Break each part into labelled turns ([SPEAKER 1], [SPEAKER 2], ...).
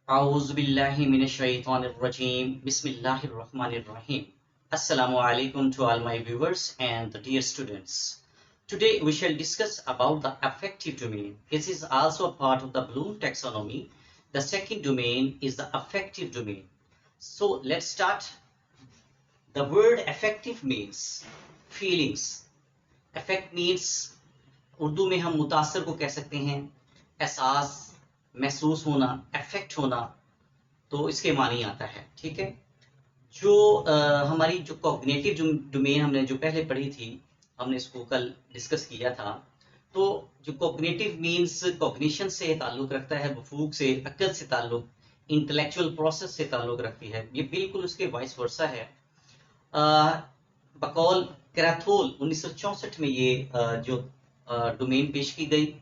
[SPEAKER 1] Auzubillahiminashaitanirrajim. Bismillahirrahmanirrahim. Assalamu alaikum to all my viewers and the dear students. Today we shall discuss about the affective domain. This is also a part of the Bloom taxonomy. The second domain is the affective domain. So let's start. The word affective means feelings. Affect means Urdu में हम मुतासर को कह सकते हैं, एहसास, महसूस होना, अफेक्ट होना, तो इसके मानी आता है। ठीक है, जो हमारी जो कॉग्निटिव डोमेन हमने जो पहले पढ़ी थी, हमने इसको कल डिस्कस किया था। तो जो कॉग्निटिव मीन्स कॉग्निशन से ताल्लुक रखता है, वफूक से, अक्ल से ताल्लुक, इंटेलेक्चुअल प्रोसेस से ताल्लुक रखती है। ये बिल्कुल उसके वाइस वर्सा है। बकौल कैराथोल 1964 में ये जो डोमेन पेश की गई।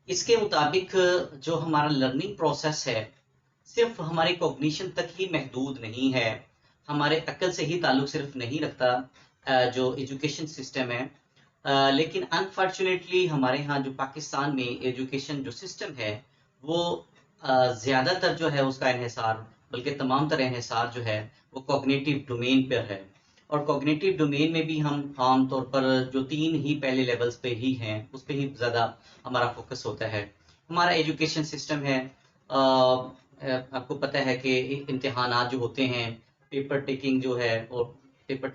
[SPEAKER 1] इसके मुताबिक जो हमारा लर्निंग प्रोसेस है सिर्फ हमारे कॉग्निशन तक ही महदूद नहीं है, हमारे अक्ल से ही ताल्लुक सिर्फ नहीं रखता जो एजुकेशन सिस्टम है। लेकिन अनफॉर्चुनेटली हमारे यहाँ जो पाकिस्तान में एजुकेशन जो सिस्टम है वो ज़्यादातर जो है उसका इन्हिसार, बल्कि तमाम तरह इन्हिसार जो है वो कॉग्निटिव डोमेन पर है। और कॉग्निटिव डोमेन में भी हम आम तौर पर जो 3 ही पहले लेवल्स पे ही हैं उस पे ही ज़्यादा हमारा फोकस होता है। हमारा एजुकेशन सिस्टम है, आपको पता है कि इम्तिहानात जो होते हैं, पेपर टेकिंग जो है वो पेपर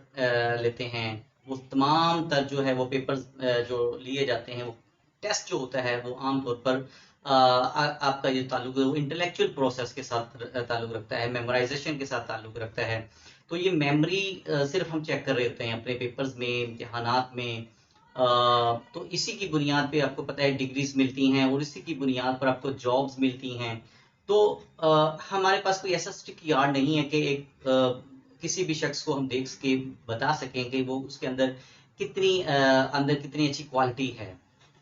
[SPEAKER 1] लेते हैं, वो तमाम तर जो है वो पेपर्स जो लिए जाते हैं, वो टेस्ट जो होता है वो आम तौर पर आपका ये ताल्लुक वो इंटेलेक्चुअल प्रोसेस के साथ ताल्लुक रखता है, मेमोराइजेशन के साथ ताल्लुक रखता है। तो ये मेमोरी सिर्फ हम चेक कर रहे होते हैं अपने पेपर्स में, इम्तिहानात में। तो इसी की बुनियाद पे आपको पता है डिग्रीज मिलती हैं और इसी की बुनियाद पर आपको जॉब्स मिलती हैं। तो हमारे पास कोई ऐसा स्टिक यार्ड नहीं है कि एक किसी भी शख्स को हम देख के बता सकें कि वो उसके अंदर कितनी अच्छी क्वालिटी है।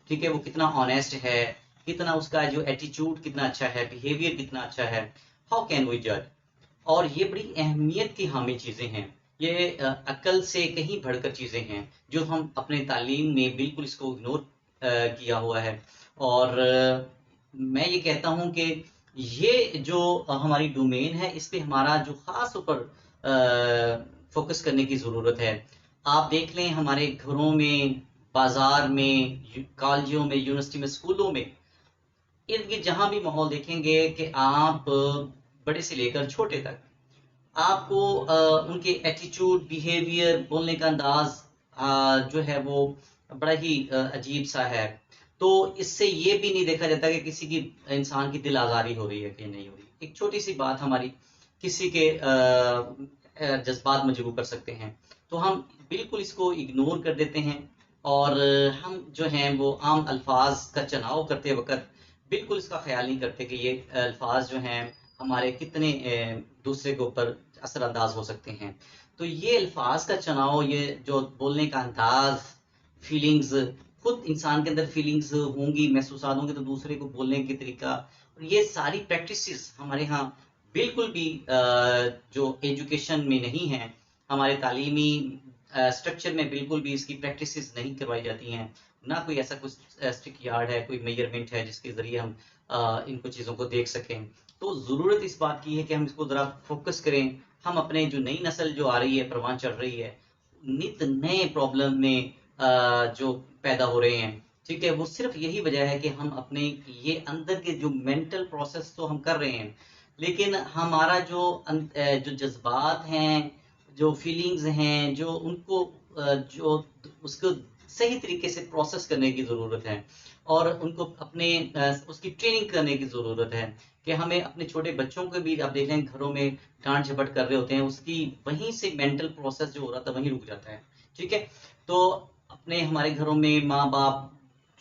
[SPEAKER 1] ठीक है, वो कितना ऑनेस्ट है, कितना उसका जो एटीट्यूड कितना अच्छा है, बिहेवियर कितना अच्छा है। हाउ कैन वी जज? और ये बड़ी अहमियत की हामी चीज़ें हैं। ये अक्ल से कहीं बढ़कर चीज़ें हैं जो हम अपने तालीम में बिल्कुल इसको इग्नोर किया हुआ है। और मैं ये कहता हूँ कि ये जो हमारी डोमेन है इस पे हमारा जो ख़ास ऊपर फोकस करने की ज़रूरत है। आप देख लें हमारे घरों में, बाजार में, कॉलेजों में, यूनिवर्सिटी में, स्कूलों में, इर्द गिर्द जहाँ भी माहौल देखेंगे कि आप बड़े से लेकर छोटे तक आपको उनके एटीट्यूड, बिहेवियर, बोलने का अंदाज जो है वो बड़ा ही अजीब सा है। तो इससे ये भी नहीं देखा जाता कि किसी की इंसान की दिल आज़ारी हो रही है कि नहीं हो रही। एक छोटी सी बात हमारी किसी के जज्बात मजबूर कर सकते हैं, तो हम बिल्कुल इसको इग्नोर कर देते हैं। और हम जो हैं वो आम अल्फाज का चुनाव करते वक्त बिल्कुल इसका ख्याल नहीं करते कि ये अल्फाज जो हैं हमारे कितने दूसरे के ऊपर असरअंदाज हो सकते हैं। तो ये अल्फाज का चुनाव, ये जो बोलने का अंदाज, फीलिंग्स, खुद इंसान के अंदर फीलिंग्स होंगी, महसूसात होंगे, तो दूसरे को बोलने की तरीका, और ये सारी प्रैक्टिसेस हमारे यहाँ बिल्कुल भी जो एजुकेशन में नहीं है, हमारे तालीमी स्ट्रक्चर में बिल्कुल भी इसकी प्रैक्टिसेस नहीं करवाई जाती हैं। ना कोई ऐसा कुछ स्टिक यार्ड है, कोई मेजरमेंट है जिसके ज़रिए हम इनको चीज़ों को देख सकें। तो ज़रूरत इस बात की है कि हम इसको ज़रा फोकस करें। हम अपने जो नई नस्ल जो आ रही है, परवान चढ़ रही है, नित नए प्रॉब्लम में जो पैदा हो रहे हैं, ठीक है, वो सिर्फ यही वजह है कि हम अपने ये अंदर के जो मेंटल प्रोसेस तो हम कर रहे हैं, लेकिन हमारा जो जज्बात हैं, जो फीलिंग्स हैं, जो उनको जो उसको सही तरीके से प्रोसेस करने की ज़रूरत है और उनको अपने उसकी ट्रेनिंग करने की ज़रूरत है। कि हमें अपने छोटे बच्चों को भी, आप देख लें घरों में डांट झपट कर रहे होते हैं, उसकी वहीं से मेंटल प्रोसेस जो हो रहा था वहीं रुक जाता है। ठीक है, तो अपने हमारे घरों में माँ बाप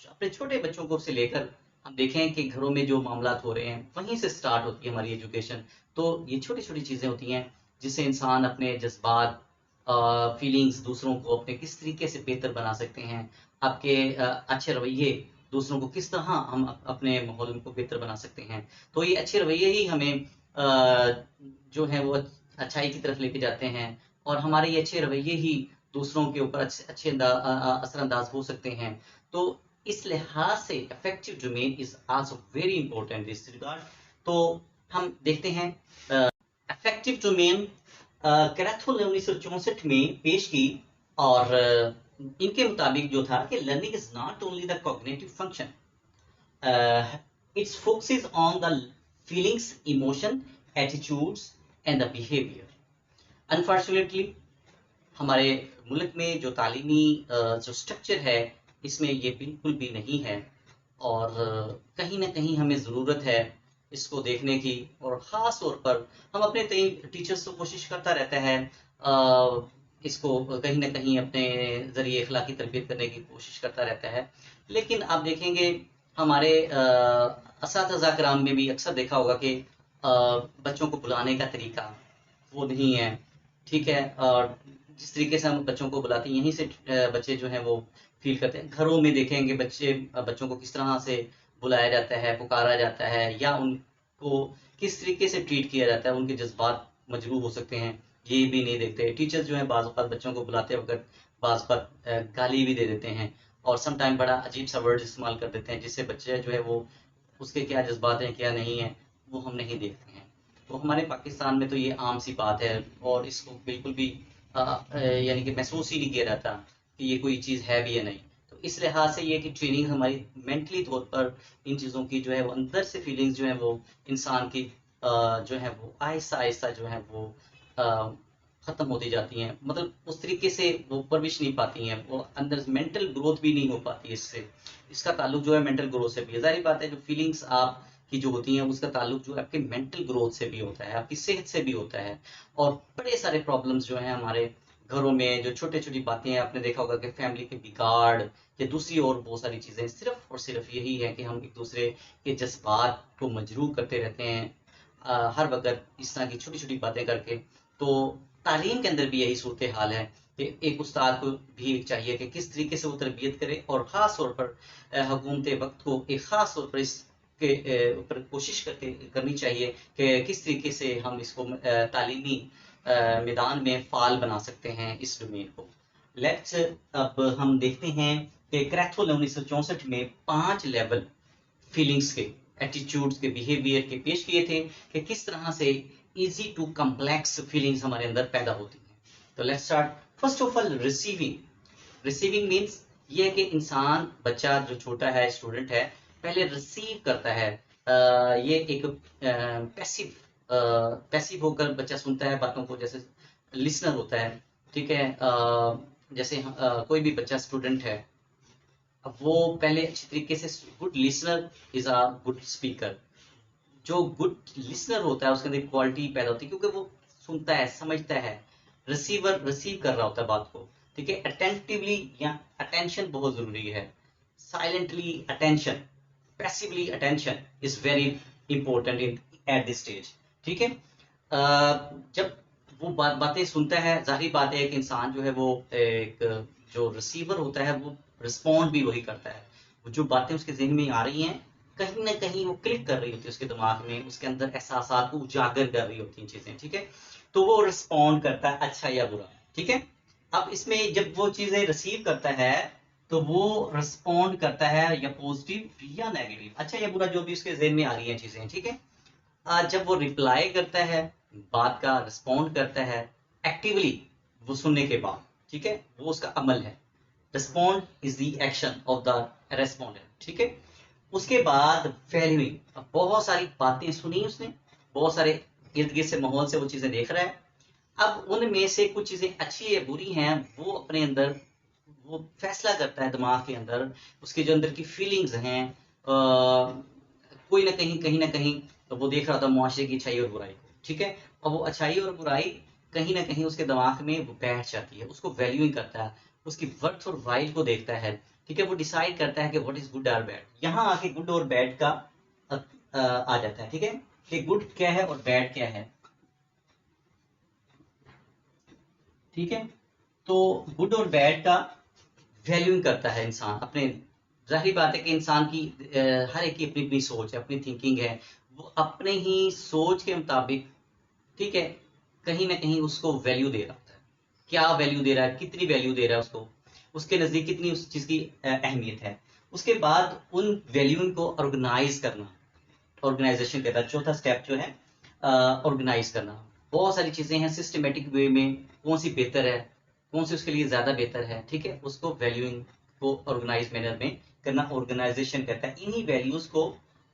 [SPEAKER 1] अपने छोटे बच्चों को से लेकर हम देखें कि घरों में जो मामलात हो रहे हैं वहीं से स्टार्ट होती है हमारी एजुकेशन। तो ये छोटी छोटी चीज़ें होती हैं जिससे इंसान अपने जज्बात, फीलिंग्स, दूसरों को अपने किस तरीके से बेहतर बना सकते हैं, आपके अच्छे रवैये दूसरों को किस तरह हम अपने माहौल को बेहतर बना सकते हैं। तो ये अच्छे रवैये ही हमें जो है वो अच्छाई की तरफ लेके जाते हैं, और हमारे ये अच्छे रवैये ही दूसरों के ऊपर अच्छे असरअंदाज हो सकते हैं। तो इस लिहाज से affective domain is also very important this regard. तो हम देखते हैं अफेक्टिव डोमेन कैराथोल ने 1964 में पेश की, और इनके मुताबिक जो था कि learning is not only the cognitive function, it's focuses on the feelings, emotion, attitudes and the behaviour. Unfortunately हमारे मुल्क में जो तालीमी जो स्ट्रक्चर है, इसमें ये बिल्कुल भी नहीं है, और कहीं ना कहीं हमें ज़रूरत है इसको देखने की। और ख़ास तौर पर हम अपने टीचर्स को कोशिश करता रहता है इसको कहीं ना कहीं अपने ज़रिए अखलाकी तरबियत करने की कोशिश करता रहता है, लेकिन आप देखेंगे हमारे असातिज़ा कराम में भी अक्सर देखा होगा कि बच्चों को बुलाने का तरीका वो नहीं है, ठीक है। और जिस तरीके से हम बच्चों को बुलाते हैं, यहीं से बच्चे जो हैं वो फील करते हैं। घरों में देखेंगे बच्चों को किस तरह से बुलाया जाता है, पुकारा जाता है, या उनको किस तरीके से ट्रीट किया जाता है, उनके जज्बात मजरूह हो सकते हैं, ये भी नहीं देखते। टीचर्स जो है बाज़ औक़ात बच्चों को बुलाते वक्त बाज़ औक़ात गाली भी दे देते हैं, और सम टाइम बड़ा अजीब सा वर्ड इस्तेमाल कर देते हैं, जिससे बच्चे जो है वो उसके क्या जज्बात हैं क्या नहीं है वो हम नहीं देखते हैं। तो हमारे पाकिस्तान में तो ये आम सी बात है, और इसको बिल्कुल भी यानी कि महसूस ही नहीं किया जाता कि ये कोई चीज़ है भी या नहीं। तो इस लिहाज से ये कि ट्रेनिंग हमारी मेंटली तौर पर इन चीज़ों की जो है वो अंदर से फीलिंग्स जो है वो इंसान की जो है वो आहिस्ता आहिस्ता जो है वो ख़त्म होती जाती हैं, मतलब उस तरीके से वो परवरिश नहीं पाती हैं, वो अंदर मेंटल ग्रोथ भी नहीं हो पाती। इससे इसका ताल्लुक जो है मेंटल ग्रोथ से भी है। ज़ाहिर बात है जो फीलिंग्स आप की जो होती हैं उसका ताल्लुक जो है आपके मेंटल ग्रोथ से भी होता है, आपकी सेहत से भी होता है। और बड़े सारे प्रॉब्लम्स जो हैं हमारे घरों में, जो छोटी छोटी बातें हैं, आपने देखा होगा कि फैमिली के बिगाड़ या दूसरी और बहुत सारी चीज़ें सिर्फ और सिर्फ यही है कि हम एक दूसरे के जज्बात को मजरूह करते रहते हैं हर वक्त इस तरह की छोटी छोटी बातें करके। तो तालीम के अंदर भी यही सूरत हाल है कि एक उस्ताद को भी चाहिए कि किस तरीके से वो तरबियत करे, और ख़ास तौर पर हुकूमत वक्त को एक ख़ास तौर पर इस के ऊपर कोशिश करनी चाहिए कि किस तरीके से हम इसको तालीमी मैदान में फ़ाल बना सकते हैं इस डोमेन को। लेट्स अब हम देखते हैं कि क्रैथहोल ने 1964 में 5 लेवल फीलिंग्स के, एटीट्यूड्स के, बिहेवियर के पेश किए थे कि किस तरह से इजी टू कम्प्लेक्स फीलिंग्स हमारे अंदर पैदा होती हैं। तो let's start. First of all receiving. Receiving means ये है कि इंसान, बच्चा जो छोटा है, स्टूडेंट है, पहले रिसीव करता है। ये एक पैसिव पैसिव होकर बच्चा सुनता है बातों को, जैसे लिसनर होता है, ठीक है। जैसे कोई भी बच्चा स्टूडेंट है, अब वो पहले अच्छी तरीके से, good listener is a good speaker. जो गुड लिसनर होता है उसके अंदर क्वालिटी पैदा होती है, क्योंकि वो सुनता है, समझता है। रिसीवर रिसीव कर रहा होता है बात को, ठीक है। अटेंटिवली या अटेंशन बहुत जरूरी है। Silently attention, passively attention is very important in at this stage, ठीक है। जब वो बातें सुनता है, जाहिर बात है कि इंसान जो है वो एक जो रिसीवर होता है वो रिस्पॉन्ड भी वही करता है। वो जो बातें उसके जहन में आ रही हैं कहीं ना कहीं वो क्लिक कर रही होती है उसके दिमाग में, उसके अंदर एहसासात को उजागर कर रही होती हैं चीजें, ठीक है। तो वो रिस्पॉन्ड करता है अच्छा या बुरा, ठीक है। अब इसमें जब वो चीजें रिसीव करता है तो वो रिस्पॉन्ड करता है या पॉजिटिव या नेगेटिव, अच्छा या बुरा, जो भी उसके जहन में आ रही हैं चीजें, ठीक है। जब वो रिप्लाई करता है, बात का रिस्पॉन्ड करता है एक्टिवली, वो सुनने के बाद, ठीक है, वो उसका अमल है। Respond is the action of the respondent, ठीक है। उसके बाद वैल्यूइंग, अब बहुत सारी बातें सुनी उसने, बहुत सारे इर्द गिर्द से माहौल से वो चीजें देख रहा है। अब उनमें से कुछ चीजें अच्छी या बुरी हैं, वो अपने अंदर वो फैसला करता है दिमाग के अंदर, उसके जो अंदर की फीलिंग्स हैं। कोई ना कहीं, कहीं ना कहीं तो वो देख रहा था मुआशरे की अच्छाई और बुराई को, ठीक है। और वो अच्छाई और बुराई कहीं ना कहीं उसके दिमाग में वो बैठ जाती है, उसको वैल्यूइंग करता है, उसकी वर्थ और वाइल को देखता है, ठीक है। वो डिसाइड करता है कि व्हाट इज गुड और बैड। यहाँ आके गुड और बैड का आ जाता है, ठीक है, कि गुड क्या है और बैड क्या है, ठीक है। तो गुड और बैड का वैल्यूइंग करता है इंसान अपने। जाहिर बात है कि इंसान की हर एक की अपनी अपनी सोच है, अपनी थिंकिंग है, वो अपने ही सोच के मुताबिक, ठीक है, कहीं ना कहीं उसको वैल्यू दे रहा होता है। क्या वैल्यू दे रहा है, कितनी वैल्यू दे रहा है उसको, उसके नजदीक कितनी उस चीज की अहमियत है। उसके बाद उन वैल्यू को ऑर्गेनाइज करना, ऑर्गेनाइजेशन कहता है। चौथा स्टेप जो है ऑर्गेनाइज करना। बहुत सारी चीजें हैं सिस्टमेटिक वे में, कौन सी बेहतर है, कौन सी उसके लिए ज्यादा बेहतर है, ठीक है, उसको वैल्यूइंग को ऑर्गेनाइज मैनर में करना ऑर्गेनाइजेशन कहता है। इन्हीं वैल्यूज को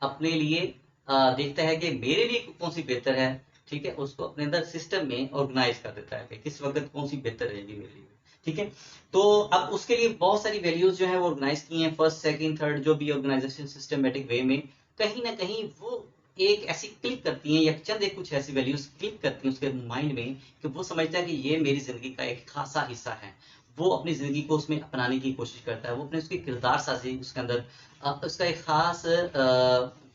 [SPEAKER 1] अपने लिए देखता है कि मेरे लिए कौन सी बेहतर है, ठीक है, उसको अपने अंदर सिस्टम में ऑर्गेनाइज कर देता है कि किस वक्त कौन सी बेहतर रहेगी मेरे लिए, ठीक है। तो अब उसके लिए बहुत सारी वैल्यूज जो है वो ऑर्गेनाइज की हैं, फर्स्ट सेकंड थर्ड, जो भी ऑर्गेनाइजेशन सिस्टमेटिक वे में कहीं ना कहीं वो एक ऐसी क्लिक करती हैं या चंद एक कुछ ऐसी वैल्यूज क्लिक करती हैं उसके माइंड में कि वो समझता है कि ये मेरी जिंदगी का एक खासा हिस्सा है। वो अपनी जिंदगी को उसमें अपनाने की कोशिश करता है, वो अपने उसकी किरदार साजी उसके अंदर उसका एक खास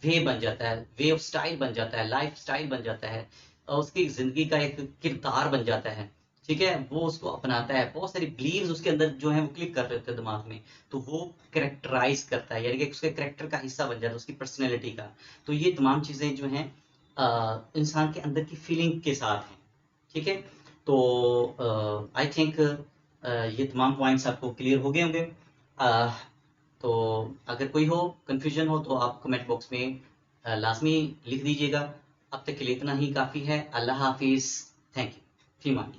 [SPEAKER 1] वे बन जाता है, वे ऑफ स्टाइल बन जाता है, लाइफ स्टाइल बन जाता है, उसकी जिंदगी का एक किरदार बन जाता है, ठीक है। वो उसको अपनाता है, बहुत सारी बिलीव्स उसके अंदर जो है वो क्लिक कर रहे होते हैं दिमाग में, तो वो कैरेक्टराइज करता है, यानी कि उसके कैरेक्टर का हिस्सा बन जाता है, उसकी पर्सनैलिटी का। तो ये तमाम चीजें जो हैं इंसान के अंदर की फीलिंग के साथ हैं, ठीक है। तो आई थिंक ये तमाम पॉइंट्स आपको क्लियर हो गए होंगे। अ, तो अगर कोई हो कंफ्यूजन हो तो आप कमेंट बॉक्स में लाजमी लिख दीजिएगा। अब तक के लिए इतना ही काफ़ी है। अल्लाह हाफिज़। Thank you. फी मान।